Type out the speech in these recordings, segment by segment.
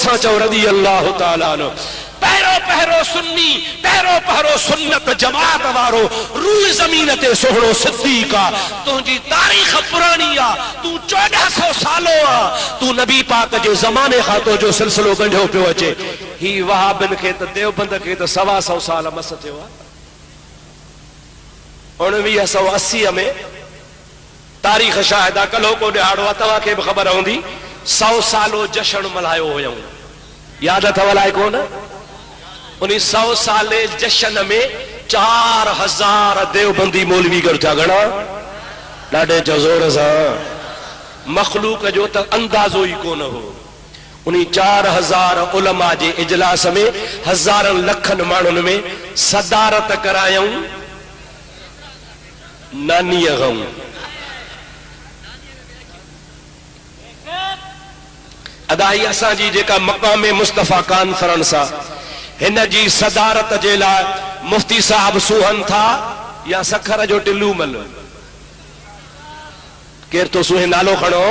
सां चओ रज़ी अल्लाह ताला अन्हु। पहिरो पहिरो सुन्नी, पहिरो पहिरो सुन्नत जमात वारो रूह ज़मीन ते सोहणो सिद्दीक़ आ। तुंहिंजी तारीख़ पुरानी आ, तू 1400 सालो आ, तू नबी पाक जे ज़माने खां तो जो सिलसिलो गंढियो पियो अचे। ही वहाबिन खे त देवबंद खे त 125 साल मस थियो आ। 1980 में तारीख़ शाहिद आहे, कल्हो को ॾिहाड़ो आहे, तव्हांखे बि ख़बर हूंदी, 100 सालो जश्न मल्हायो हुयऊं, यादि अथव अलाए कोन? उन 100 साले जश्न में 4000 देवबंदी मौलवी गॾु थिया। घणा? ॾाढे जोर सां। मखलूक जो त अंदाज़ो ई कोन हो। उन 4000 उलमा जे इजलास में हज़ारनि लखनि माण्हुनि में सदारत करायऊं नानीअ खां। अदाई असांजी जेका मक़ाम मुस्तफ़ा कॉन्फ्रेंस आहे, हिन जी सदारत जे लाइ मुफ्ती साहब सुहन था या सखर जो टिल्लू मल? केरु तो सुहे नालो खणो।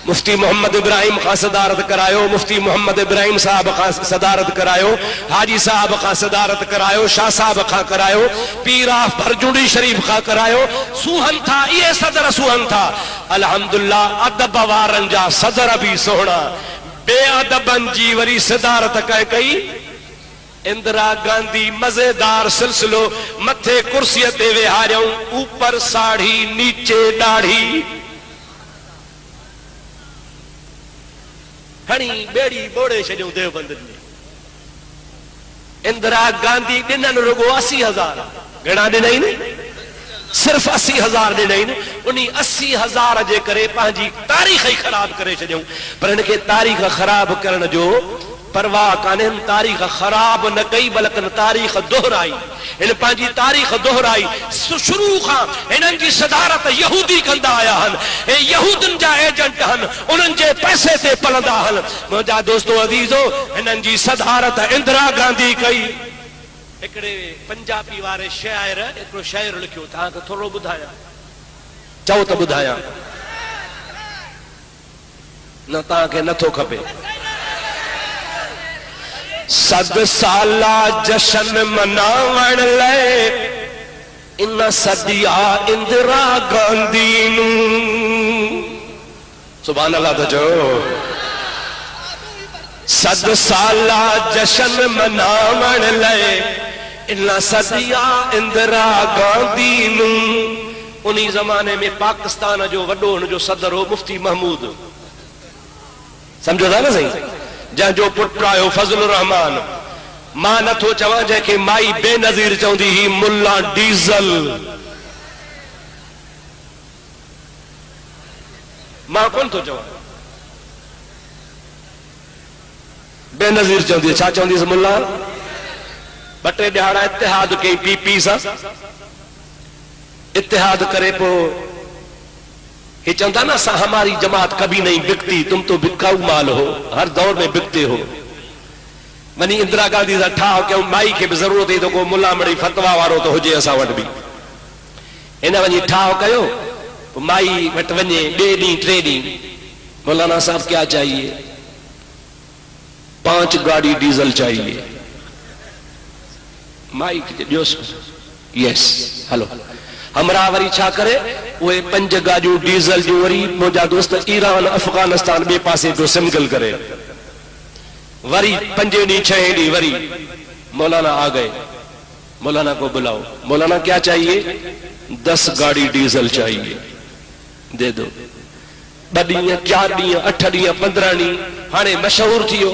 मुफ्ती मोहम्मद इब्राहिम खां सदारत करायो, मुफ्ती मोहम्मद इब्राहिम साहब खां सदारत करायो, हाजी साहब खां सदारत करायो, शाह साहब खां करायो, पीर आफ भरजूड़ी शरीफ खां करायो। सुहन था, ये सदर सुहन था। अल्हम्दुलिल्लाह अदब वारन जा सदर भी सोहणा, बेअदबन जी वरी सदारत कई इंदिरा गांधी। मजेदार सिलसिलो, मथे कुर्सी ते वेहारियऊं, ऊपर साड़ी नीचे दाढ़ी, हणी बेड़ी बोड़े छॾियूं देवबंद में। इंदिरा गांधी ॾिननि रुगो 80,000। घणा ॾिनई न? सिर्फ 80,000 ॾिनई न। उन 80,000 जे करे पंहिंजी तारीख़ ई ख़राब करे छॾियूं। पर हिनखे तारीख़ ख़राब करण जो परवाह कान्हे। तारीख़ ख़राब न कई, बल्कि तारीख़ दोहराई। हिन पंहिंजी तारीख़ दोहराई। शुरू खां हिननि जी सदारत यहूदी कंदा आया आहिनि, हे यहूदनि जा एजेंट आहिनि, उन्हनि जे पैसे ते पलंदा आहिनि। मुंहिंजा दोस्तो अज़ीज़ो, हिननि जी सदारत इंदिरा गांधी कई। हिकिड़े पंजाबी वारे शाइर हिकिड़ो शाइर लिखियो, तव्हांखे थोरो ॿुधायां, चओ त ॿुधायां, न तव्हांखे नथो खपे। 100 साला जश्न मनावण लाइ इन सदिया इंदिरा गांधी नू। सुभान अल्लाह त चओ। 100 साला जश्न मनावण लाइ इन सदिया इंदिरा गांधी नू। उन्ही ज़माने में पाकिस्तान जो वॾो हुनजो सदर हो मुफ्ती महमूद, सम्झो था न सही, जंहिंजो पुटु आयो फज़लुर रहमान। मां नथो चवां जंहिंखे माई बेनज़ीर चवंदी ही मुल्ला डीज़ल, मां कोन थो चवां। बेनज़ीर चवंदी, छा चवंदीसि? मुल्ला। 2-3 ॾिहाड़ा इतिहाद कई पीपी सां, इतिहाद करे पोइ ये चंदा ना सा हमारी जमात कभी नहीं बिकती, तुम तो बिकाऊ माल हो, हर दौर में बिकते हो। वनी इंदिरा गांधी सा ठाह क्यों माई के भी जरूरत है तो को मुल्ला मड़ी फतवा वारो तो हुजे असा वट भी। इन वनी ठाह कयो, माई वट वने 2 ॾींहं 3 ॾींहं, मौलाना साहब क्या चाहिए? 5 गाड़ी डीजल चाहिए। माई यस हलो। हमरा वरी छा करे, उहे 5 गाड़ियों डीजल जो वरी मुंहिंजा दोस्त ईरान अफगानिस्तान बे पासे जो सिंगल करे, वरी 5 ॾींहं 6 ॾींहं वरी मौलाना आ गए। मौलाना को बुलाओ, मौलाना क्या चाहिए? 10 गाड़ी डीजल चाहिए, दे दो। 2 ॾींहं 4 ॾींहं 8 ॾींहं 15 ॾींहं हाणे मशहूर थी वियो।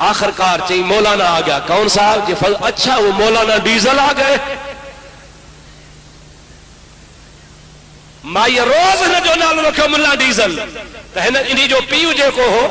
आखिरकार चई मौलाना आ गया। कौन साहब? अच्छा वो मौलाना डीजल आ गए। माई रोज हिन जो नालो रखियो मुल्ला डीजल। त हिन इन्ही जो पीउ जेको हो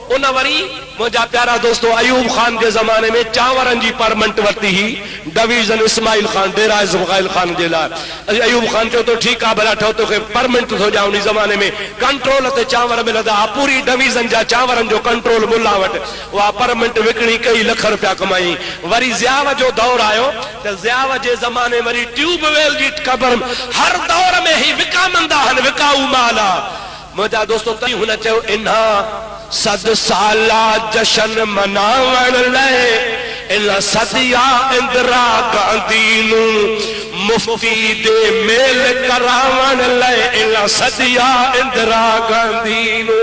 उन वरी मुंहिंजा प्यारा दोस्तो अयूब खान के जमाने में चांवरनि जी परमंट वरिती ही डिवीजन इस्माइल खान डेरा इस्माइल खान जे लाइ। अयूब खान चयो तो ठीकु आहे भला ठो तोखे परमंट थो ॾियां। उन ज़माने में कंट्रोल ते चांवर मिलंदा, पूरी डिवीजन जा चांवरनि जो कंट्रोल मुल्ला वटि। उहा परमंट विकिणी कई, लख रुपया कमाई। वरी ज़ियाव जो दौर आयो त ज़ियाव जे ज़माने वरी ट्यूबवेल जी ख़बर हर दौर में ही विकामंदा आहिनि, विकाऊ माल आहे। मुंहिंजा दोस्तो तई हुन चयो इन्हा सद साला जशन मनावण ले इन सदिया इंदिरा गांधी नू मुफ्ती दे मेल करावण ले इन सदिया इंदिरा गांधी नू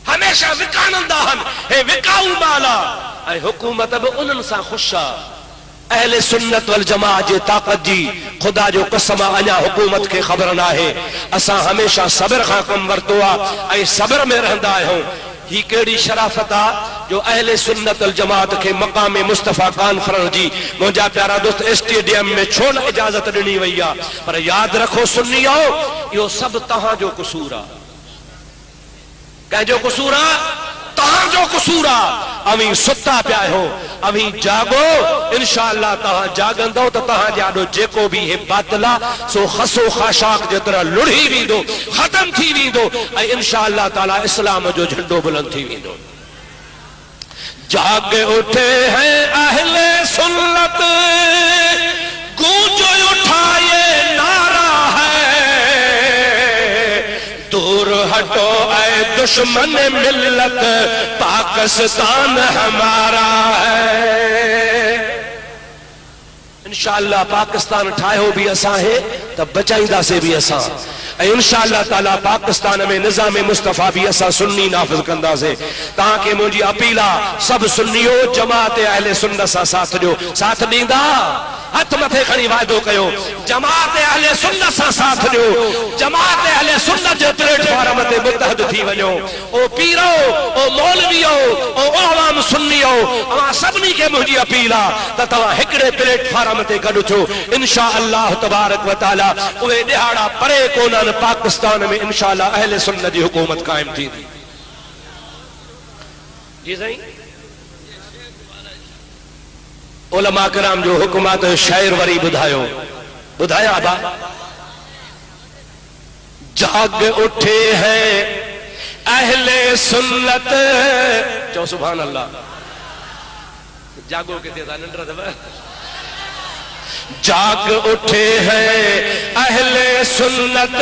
हमेशा विकानंदा हन हे विकाऊ माला ऐं हुकूमत भी उन्हनि सां ख़ुशि आहे। अहले सुन्नत वल जमात जे ताकत जी खुदा जो कसम अञा हुकूमत के ख़बर न आहे। असां हमेशा सब्र खां कम वरतो आहे ऐं सब्र में रहंदा आहियूं। ही केड़ी शराफत आ जो अहले सुन्नत वल जमात के मकाम मुस्तफा कॉन्फ्रेंस जी मुंहिंजा प्यारा दोस्त स्टेडियम में छो न इजाजत ॾिनी वई आहे। पर याद रखो सुन्नियो इहो सभु तव्हां जो कसूर आहे। कंहिंजो कसूर आहे? तव्हां जो कसूर आहे। अवी सुता पिया आहियो, अवी जागो। इंशाअल्लाह तव्हां जागंदो त तव्हां ॼाणो जेको भी हे बातिल आहे सो खसो खाशाक जेतिरा लुढ़ी वेंदो, ख़त्म थी वेंदो ऐं इंशाअल्लाह ताला इस्लाम जो झंडो बुलंद थी वेंदो। जाग उठे हैं अहले सुन्नत गूंज उठाए नारा है, दूर हटो ऐ दुश्मन मिल्लत पाकिस्तान हमारा है। इंशाअल्लाह पाकिस्तान ठाहियो भी असां है त बचाईंदासीं भी असां ऐं इंशाअल्लाह ताला पाकिस्तान में निज़ाम मुस्तफा भी असां सुन्नी नाफ़िज़ कंदासीं। तव्हांखे मुंहिंजी अपील आहे सभु सुन्नियो जमात अहले सुन्नत सां साथ ॾियो। साथ ॾींदा? हथ मथे खणी वाइदो कयो जमात अहले सुन्नत सां साथ ॾियो। जमात अहले सुन्नत जे प्लेटफॉर्म ते मुतहद थी वञो। ओ पीरो, ओ मौलवियो, ओ आवाम सुन्नियो, अवां सभिनी खे मुंहिंजी अपील आहे त तव्हां हिकिड़े प्लेटफॉर्म ते गॾु थियो। इंशाअल्लाह तबारक व तआला उहे ॾिहाड़ा परे कोन्हनि। पाकिस्तान में इंशाअल्लाह अहले सुन्नत जी हुकूमत कायम थींदी। जी साईं उलमा किराम जो हुकूमत शायर वरी ॿुधायो ॿुधाया बा। जाग उठे हैं अहले सुन्नत चो सुभान अल्लाह। जागो किथे था निंड अथव? जाग उठे हैं अहले सुन्नत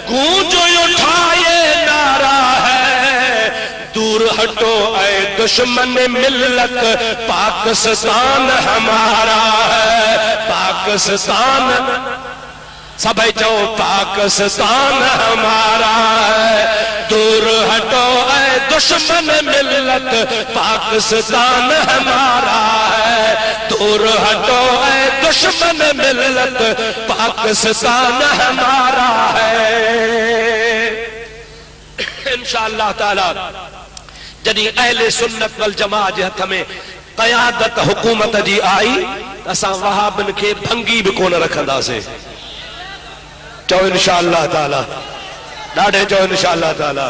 गूंज उठाए नारा है, दूर हटो ऐ दुश्मन मिल्लत पाकिस्तान हमारा है। पाकिस्तान सभी चो पाकिस्तान हमारा है, दूर हटो ऐ दुश्मन मिल्लत पाकिस्तान हमारा है, दूर हटो ऐ दुश्मन मिल्लत पाकिस्तान हमारा है। इंशाअल्लाह ताला जॾहिं अहले सुन्नत वल जमात जे हथ में क़यादत हुकूमत जी आई असां वहाबन खे भंगी भी कोन रखंदासीं। चओ इंशाअल्लाह ताला, ॾाढे चओ इंशाअल्लाह ताला।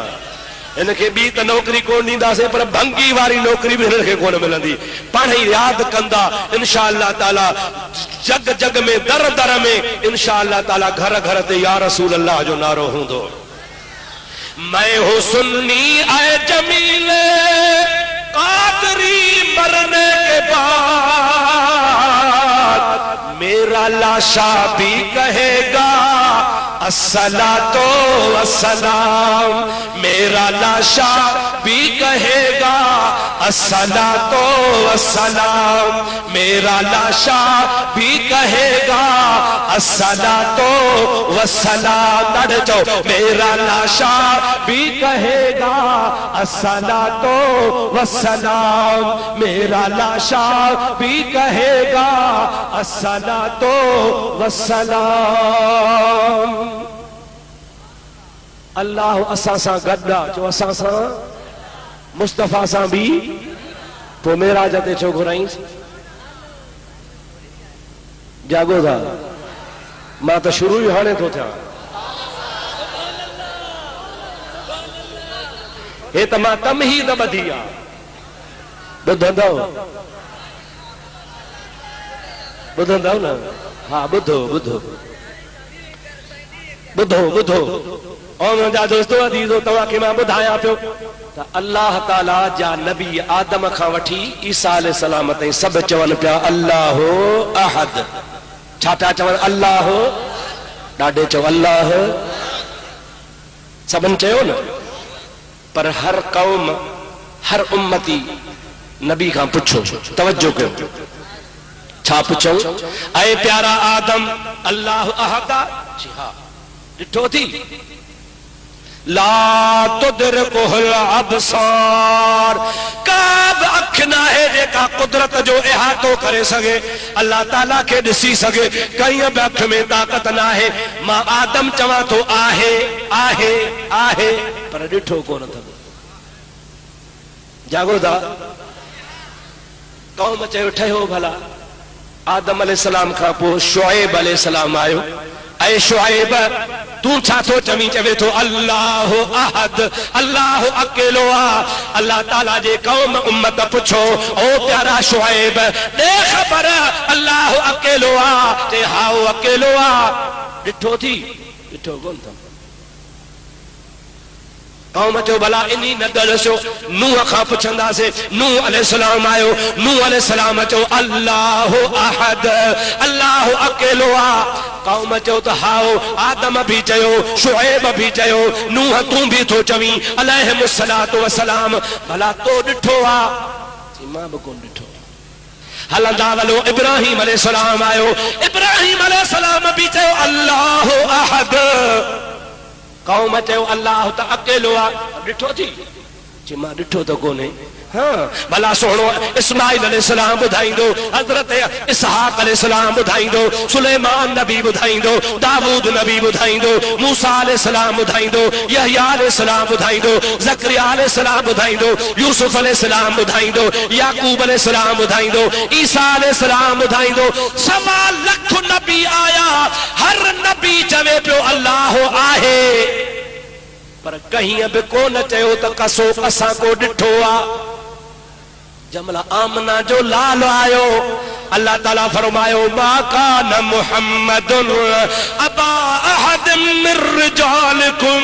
इनखे ॿी त नौकरी कोन ॾींदासीं पर भंगी वारी नौकरी भी हिनखे कोन मिलंदी। पाण ई यादि कंदा इंशाअल्लाह ताला। जग जग में दर दर में इंशाअल्लाह ताला घर घर ते या रसूल अल्लाह जो नारो हूंदो। मैं हूँ सुन्नी ऐ जमील कादरी मरने के बाद मेरा लाशा भी कहेगा अस्सलातो वस्सलाम। मेरा लाशा भी कहेगा अस्सलातो वस्सलाम। मेरा लाशा भी कहेगा अस्सलातो वस्सलाम। ॾाढे चओ मेरा लाशा भी कहेगा अस्सलातो वस्सलाम। मेरा लाशा भी कहेगा अस्सलातो वस्सलाम। अल्लाह असां सां गॾु आहे। चो असां सां मुस्तफा सां भी पोइ मेराज ते छो घुराईं? जागो था मां त शुरू ई हाणे थो थियां। हे त मां तमहीद ॿधी आहे। ॿुधंदव ॿुधंदव न? हा ॿुधो ॿुधो ॿुधो ॿुधो। और मुंहिंजा दोस्तो अदीज़ो तव्हांखे मां ॿुधायां पियो त अल्लाह ताला जा नबी आदम खां वठी ईसा अलैहिस्सलाम ताईं सभु चवनि पिया अल्लाह अहद। छा पिया चवनि? अल्लाह। ॾाढे चओ अल्लाह। सबन चयो न, पर हर कौम हर उम्मती नबी का पुछो, तवज्जो कयो, छा पुछो? ऐ प्यारा आदम अल्लाह अहदा, जी हाँ ॾिठो थी, ला तुदरिकुहुल अबसार, काब अख ना है जेका कुदरत जो इहातो करे सके, अल्लाह ताला के ॾिसी सके, कई बि अख में ताकत ना है। मां आदम चवां तो आहे आहे आहे, पर ॾिठो कोन अथव। जागो था, कौम चयो ठहियो भला। आदम अलैहिस्सलाम खां पोइ शुएब अलैहिस्सलाम आयो। ऐ शुएब तू छा थो चवीं? चवे थो अल्लाह अहद, अल्लाह अकेलो आ। अल्लाह ताला जे कौम उम्मत पुछो, ओ प्यारा शुएब दे ख़बर अल्लाह अकेलो आ? ते हाओ अकेलो आ। ॾिठो थी? ॾिठो कोन था। कौम चयो भला इनी न दसो। नूह खां पुछंदासीं, नूह अलैहिस्सलाम आयो, नूह अलैहिस्सलाम चयो अल्लाह अहद, अल्लाह अकेलो आ। कौम चयो त हाओ, आदम भी चयो, शुएब भी चयो, नूह तू भी थो चवीं अलैहिस्सलातु वस्सलाम, भला तो ॾिठो आ? मां बि कोन ॾिठो। हलंदा वलो इब्राहिम अलैहिस्सलाम आयो, इब्राहिम अलैहिस्सलाम भी चयो अल्लाह अहद। कौम चयो अल्लाह त अकेलो आ। ॾिठो थी? जी मां ॾिठो त कोन्हे। हाँ भला सोहणो इस्माइल अलैहिस्सलाम ॿुधाईंदो, हज़रत इसहाक अलैहिस्सलाम ॿुधाईंदो, सुलेमान नबी ॿुधाईंदो, दाऊद नबी ॿुधाईंदो, मूसा अलैहिस्सलाम ॿुधाईंदो, यहया अलैहिस्सलाम ॿुधाईंदो, ज़करिया अलैहिस्सलाम ॿुधाईंदो, यूसुफ अलैहिस्सलाम ॿुधाईंदो, याकूब अलैहिस्सलाम ॿुधाईंदो, ईसा अलैहिस्सलाम ॿुधाईंदो। 1.25 लख नबी आया, हर नबी चवे पियो अल्लाह आहे, पर कहीं बि कोन चयो त कसो असां को ॾिठो आ। जमला आमना जो लाल आयो, अल्लाह ताला फरमायो मा कान मुहम्मदुन अबा अहद मिर रिजालिकुम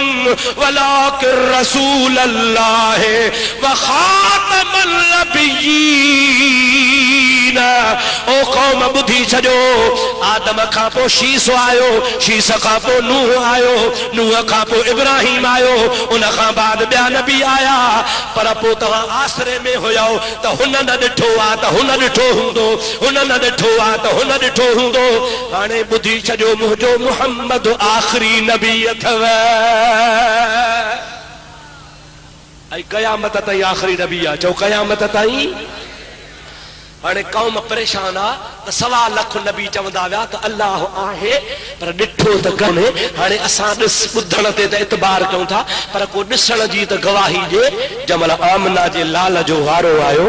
वलाकिन रसूल अल्लाह व खातमुन नबिय्यीन। ओ कौम ॿुधी छॾो, आदम खां पोइ शीस आयो, शीस खां पोइ नूह आयो, नूह खां पोइ इब्राहिम आयो, उन खां बाद ॿिया नबी आया, पर पोइ तव्हां आसरे में हुयो त हुन न ॾिठो आ त हुन ॾिठो हूंदो, हुन न ॾिठो आ त हुन ॾिठो हूंदो। हाणे ॿुधी छॾियो, मुंहिंजो मुहम्मद आख़िरी नबी अथव, ऐं क़यामत ताईं आख़िरी नबी आहे। चओ क़यामत ताईं। हाणे कौम परेशान आ त 1.25 लख नबी चवंदा विया त अल्लाह आहे, पर ॾिठो त कोन्हे। हाणे असां ॾिस ॿुधण ते त एतबार कयूं था, पर को ॾिसण जी त गवाही ॾिए। जमल आमना जे लाल जो वारो आयो,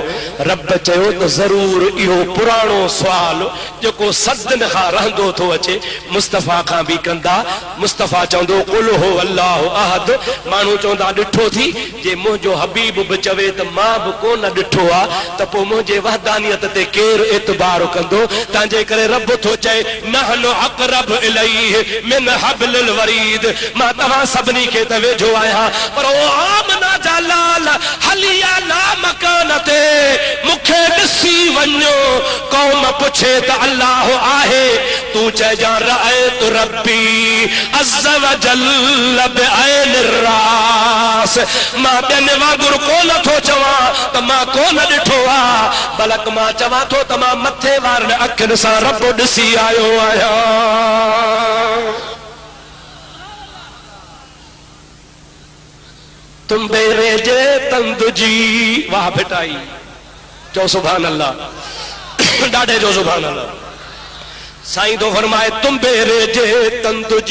रब चयो त ज़रूर इहो पुराणो सुवाल जेको सदन खां रहंदो थो अचे, मुस्तफ़ा खां बि कंदा। मुस्तफ़ा चवंदो कुल हो अल्लाह अहद। माण्हू चवंदा ॾिठो थी? जे मुंहिंजो हबीब बि चवे त मां बि कोन ॾिठो आ, त पोइ मुंहिंजे वहदानियत ते केरु एतबार कंदो? तंहिंजे करे रब थो चए नहनु अक़रब इलैहि मिन हब्लिल वरीद, मां तव्हां सभिनी खे त वेझो आहियां, पर ओ आमना जा लाल हलिया ना मकान ते मूंखे ॾिसी वञो। कौम पुछे त अल्लाह आहे, तू चइजां रअयतु रब्बी अज़्ज़ व जल्ल बिअैन रास। मां ॿियनि वांगुरु कोन थो चवां त मां कोन ॾिठो आ, बल्कि मां चवां थो त मां मथे वारनि अखियुनि सां रब ॾिसी आयो आहियां। तुम बेरे जे तंद जी, वाह बेटाई, चो सुभान अल्लाह, ॾाढे जो सुभान अल्लाह। साईं तो फरमाए तुम बेरे जे तंद जी।